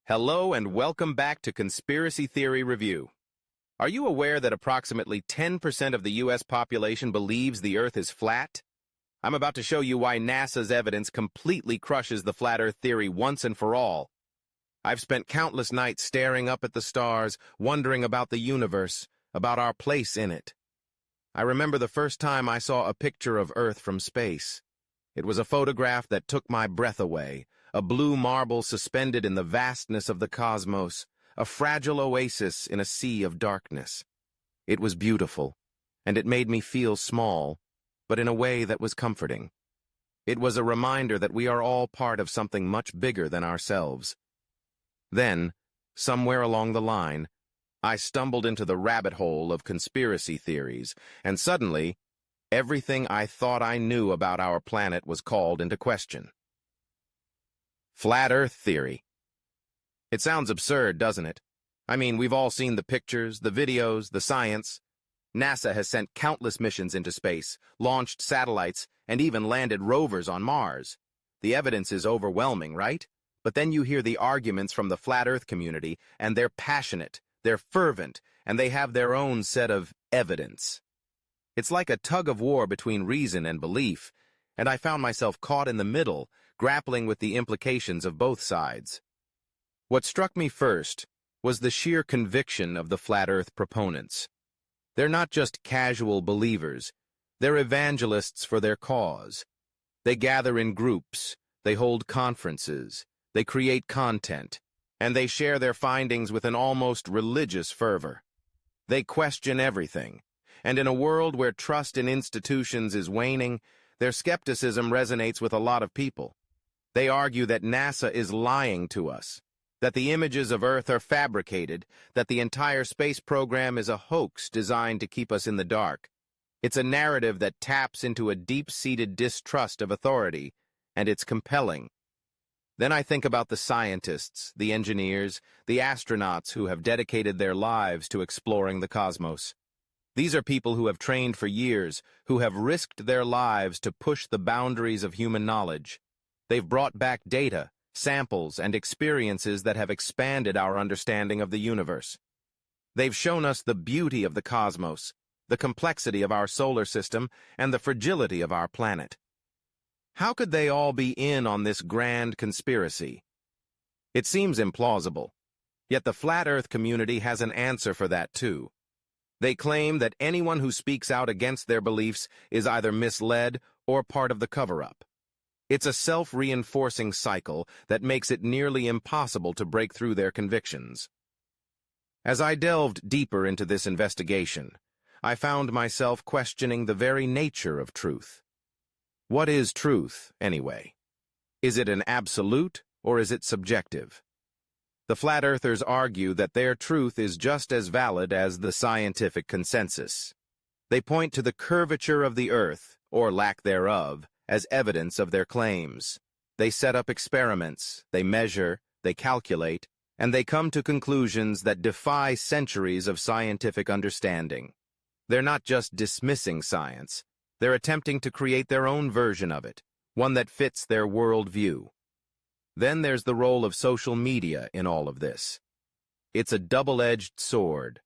Hello and welcome back to Conspiracy Theory Review. Are you aware that approximately 10% of the U.S. population believes the Earth is flat? I'm about to show you why NASA's evidence completely crushes the flat Earth theory once and for all. I've spent countless nights staring up at the stars, wondering about the universe, about our place in it. I remember the first time I saw a picture of Earth from space. It was a photograph that took my breath away. A blue marble suspended in the vastness of the cosmos, a fragile oasis in a sea of darkness. It was beautiful, and it made me feel small, but in a way that was comforting. It was a reminder that we are all part of something much bigger than ourselves. Then, somewhere along the line, I stumbled into the rabbit hole of conspiracy theories, and suddenly, everything I thought I knew about our planet was called into question. Flat Earth theory. It sounds absurd, doesn't it? I mean, we've all seen the pictures, the videos, the science. NASA has sent countless missions into space, launched satellites, and even landed rovers on Mars. The evidence is overwhelming, right? But then you hear the arguments from the Flat Earth community, and they're passionate, they're fervent, and they have their own set of evidence. It's like a tug of war between reason and belief, and I found myself caught in the middle, grappling with the implications of both sides. What struck me first was the sheer conviction of the Flat Earth proponents. They're not just casual believers, they're evangelists for their cause. They gather in groups, they hold conferences, they create content, and they share their findings with an almost religious fervor. They question everything, and in a world where trust in institutions is waning, their skepticism resonates with a lot of people. They argue that NASA is lying to us, that the images of Earth are fabricated, that the entire space program is a hoax designed to keep us in the dark. It's a narrative that taps into a deep-seated distrust of authority, and it's compelling. Then I think about the scientists, the engineers, the astronauts who have dedicated their lives to exploring the cosmos. These are people who have trained for years, who have risked their lives to push the boundaries of human knowledge. They've brought back data, samples, and experiences that have expanded our understanding of the universe. They've shown us the beauty of the cosmos, the complexity of our solar system, and the fragility of our planet. How could they all be in on this grand conspiracy? It seems implausible, yet the Flat Earth community has an answer for that too. They claim that anyone who speaks out against their beliefs is either misled or part of the cover-up. It's a self-reinforcing cycle that makes it nearly impossible to break through their convictions. As I delved deeper into this investigation, I found myself questioning the very nature of truth. What is truth, anyway? Is it an absolute, or is it subjective? The Flat Earthers argue that their truth is just as valid as the scientific consensus. They point to the curvature of the Earth, or lack thereof, as evidence of their claims. They set up experiments, they measure, they calculate, and they come to conclusions that defy centuries of scientific understanding. They're not just dismissing science, they're attempting to create their own version of it, one that fits their worldview. Then there's the role of social media in all of this. It's a double-edged sword.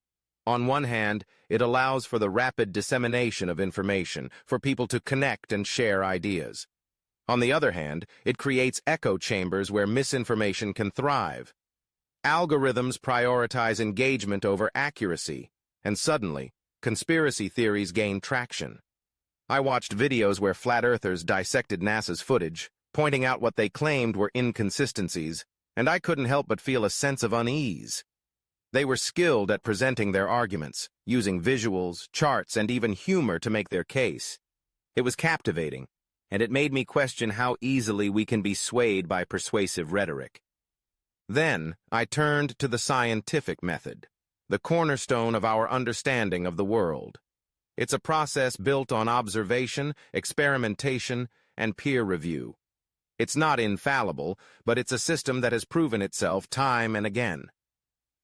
On one hand, it allows for the rapid dissemination of information, for people to connect and share ideas. On the other hand, it creates echo chambers where misinformation can thrive. Algorithms prioritize engagement over accuracy, and suddenly, conspiracy theories gain traction. I watched videos where Flat Earthers dissected NASA's footage, pointing out what they claimed were inconsistencies, and I couldn't help but feel a sense of unease. They were skilled at presenting their arguments, using visuals, charts, and even humor to make their case. It was captivating, and it made me question how easily we can be swayed by persuasive rhetoric. Then, I turned to the scientific method, the cornerstone of our understanding of the world. It's a process built on observation, experimentation, and peer review. It's not infallible, but it's a system that has proven itself time and again.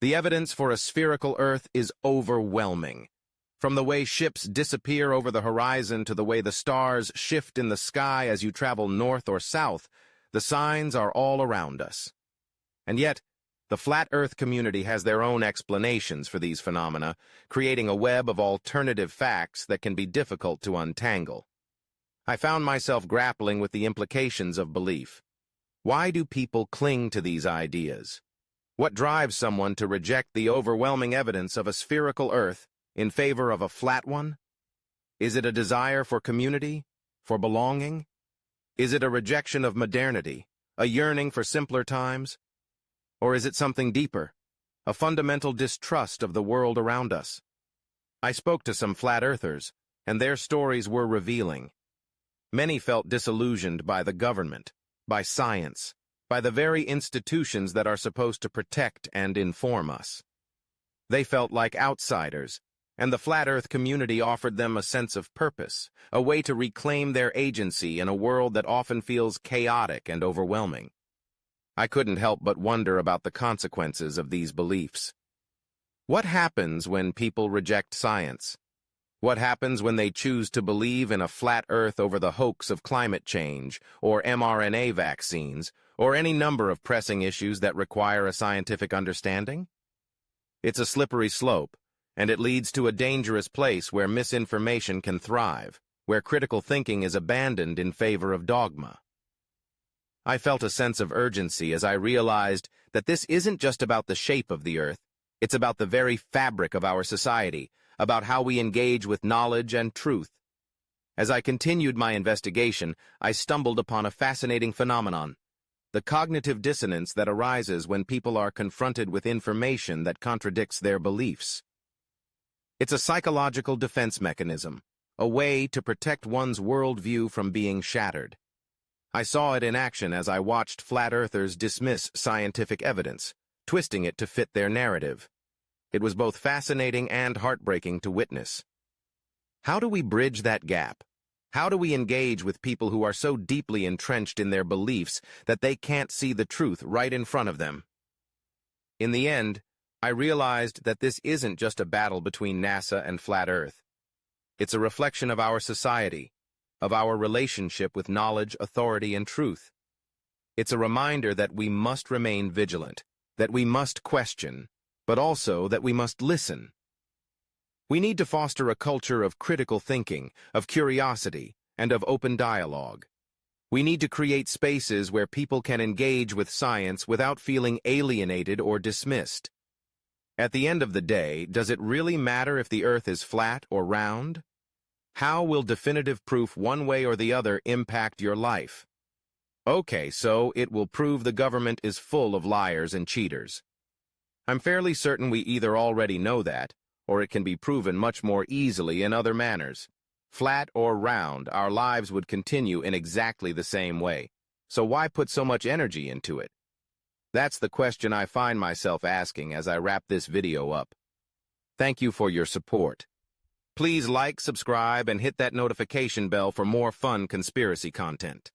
The evidence for a spherical Earth is overwhelming. From the way ships disappear over the horizon to the way the stars shift in the sky as you travel north or south, the signs are all around us. And yet, The flat Earth community has their own explanations for these phenomena, creating a web of alternative facts that can be difficult to untangle. I found myself grappling with the implications of belief. Why do people cling to these ideas? What drives someone to reject the overwhelming evidence of a spherical Earth in favor of a flat one? Is it a desire for community, for belonging? Is it a rejection of modernity, a yearning for simpler times? Or is it something deeper, a fundamental distrust of the world around us? I spoke to some flat earthers, and their stories were revealing. Many felt disillusioned by the government, by science, by the very institutions that are supposed to protect and inform us. They felt like outsiders, and the flat Earth community offered them a sense of purpose, a way to reclaim their agency in a world that often feels chaotic and overwhelming. I couldn't help but wonder about the consequences of these beliefs. What happens when people reject science? What happens when they choose to believe in a flat Earth over the hoax of climate change, or mRNA vaccines, or any number of pressing issues that require a scientific understanding? It's a slippery slope, and it leads to a dangerous place where misinformation can thrive, where critical thinking is abandoned in favor of dogma. I felt a sense of urgency as I realized that this isn't just about the shape of the Earth, it's about the very fabric of our society, about how we engage with knowledge and truth. As I continued my investigation, I stumbled upon a fascinating phenomenon: the cognitive dissonance that arises when people are confronted with information that contradicts their beliefs. It's a psychological defense mechanism, a way to protect one's worldview from being shattered. I saw it in action as I watched flat earthers dismiss scientific evidence, twisting it to fit their narrative. It was both fascinating and heartbreaking to witness. How do we bridge that gap? How do we engage with people who are so deeply entrenched in their beliefs that they can't see the truth right in front of them? In the end, I realized that this isn't just a battle between NASA and flat Earth. It's a reflection of our society, of our relationship with knowledge, authority, and truth. It's a reminder that we must remain vigilant, that we must question, but also that we must listen. We need to foster a culture of critical thinking, of curiosity, and of open dialogue. We need to create spaces where people can engage with science without feeling alienated or dismissed. At the end of the day, does it really matter if the Earth is flat or round? How will definitive proof one way or the other impact your life? Okay, so it will prove the government is full of liars and cheaters. I'm fairly certain we either already know that, or it can be proven much more easily in other manners. Flat or round, our lives would continue in exactly the same way. So why put so much energy into it? That's the question I find myself asking as I wrap this video up. Thank you for your support. Please like, subscribe, and hit that notification bell for more fun conspiracy content.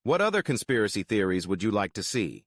What other conspiracy theories would you like to see?